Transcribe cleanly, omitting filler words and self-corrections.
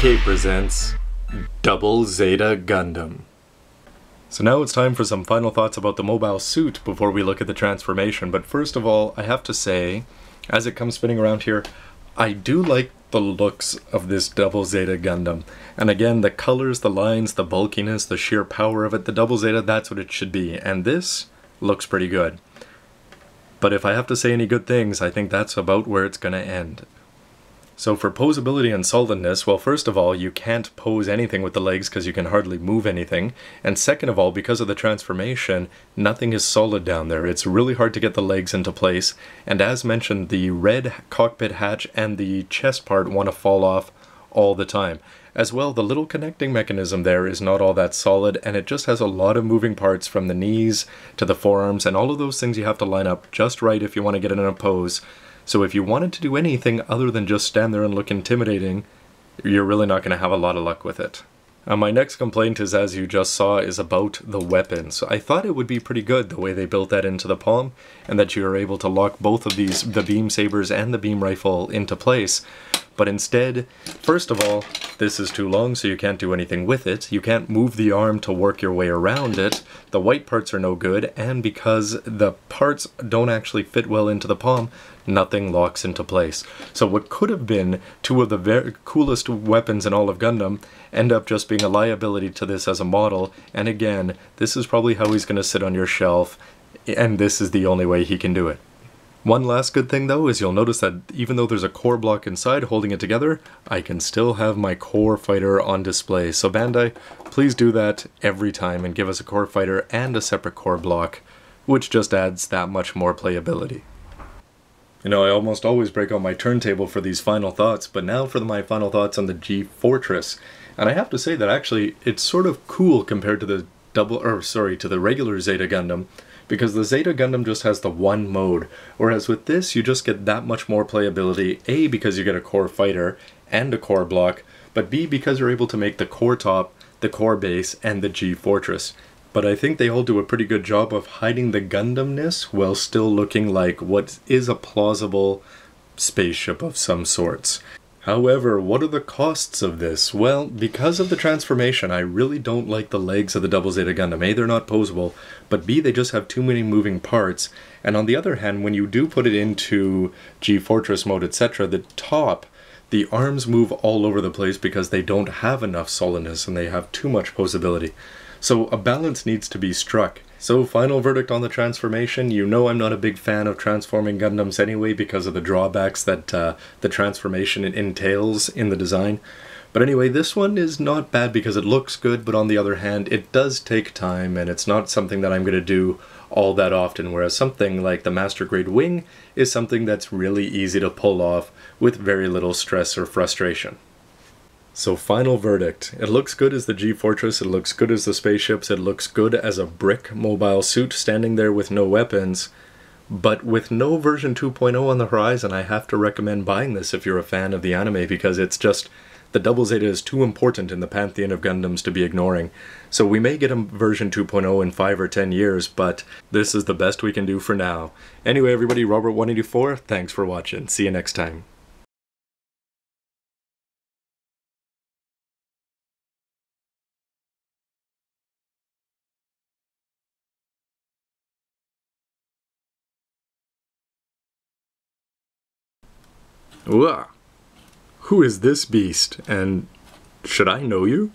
ZZ presents Double Zeta Gundam. So now it's time for some final thoughts about the mobile suit before we look at the transformation. But first of all, I have to say, as it comes spinning around here, I do like the looks of this Double Zeta Gundam. And again, the colors, the lines, the bulkiness, the sheer power of it, the Double Zeta, that's what it should be. And this looks pretty good. But if I have to say any good things, I think that's about where it's gonna end. So for posability and solidness, well, first of all, you can't pose anything with the legs because you can hardly move anything. And second of all, because of the transformation, nothing is solid down there. It's really hard to get the legs into place. And as mentioned, the red cockpit hatch and the chest part want to fall off all the time. As well, the little connecting mechanism there is not all that solid, and it just has a lot of moving parts from the knees to the forearms, and all of those things you have to line up just right if you want to get it in a pose. So if you wanted to do anything other than just stand there and look intimidating, you're really not going to have a lot of luck with it. My next complaint is, as you just saw, is about the weapons. I thought it would be pretty good the way they built that into the palm, and that you are able to lock both of these, the beam sabers and the beam rifle, into place. But instead, first of all, this is too long, so you can't do anything with it. You can't move the arm to work your way around it. The white parts are no good, and because the parts don't actually fit well into the palm, nothing locks into place. So what could have been two of the very coolest weapons in all of Gundam end up just being a liability to this as a model. And again, this is probably how he's going to sit on your shelf, and this is the only way he can do it. One last good thing though is you'll notice that even though there's a core block inside holding it together, I can still have my core fighter on display. So Bandai, please do that every time and give us a core fighter and a separate core block, which just adds that much more playability. You know, I almost always break out my turntable for these final thoughts, but now for my final thoughts on the G-Fortress. And I have to say that actually it's sort of cool compared to the to the regular Zeta Gundam, because the Zeta Gundam just has the one mode, whereas with this you just get that much more playability, A, because you get a core fighter and a core block, but B, because you're able to make the core top, the core base, and the G-Fortress. But I think they all do a pretty good job of hiding the Gundamness while still looking like what is a plausible spaceship of some sorts. However, what are the costs of this? Well, because of the transformation, I really don't like the legs of the Double Zeta Gundam. A, they're not posable, but B, they just have too many moving parts. And on the other hand, when you do put it into G-Fortress mode, etc., the top, the arms move all over the place because they don't have enough solidness and they have too much posability. So a balance needs to be struck. So final verdict on the transformation, you know I'm not a big fan of transforming Gundams anyway because of the drawbacks that the transformation entails in the design. But anyway, this one is not bad because it looks good, but on the other hand, it does take time and it's not something that I'm going to do all that often, whereas something like the Master Grade Wing is something that's really easy to pull off with very little stress or frustration. So final verdict. It looks good as the G-Fortress, it looks good as the spaceships, it looks good as a brick mobile suit standing there with no weapons, but with no version 2.0 on the horizon, I have to recommend buying this if you're a fan of the anime, because it's just, the Double Zeta is too important in the pantheon of Gundams to be ignoring. So we may get a version 2.0 in 5 or 10 years, but this is the best we can do for now. Anyway everybody, Robert184, thanks for watching, see you next time. Whoa. Who is this beast, and should I know you?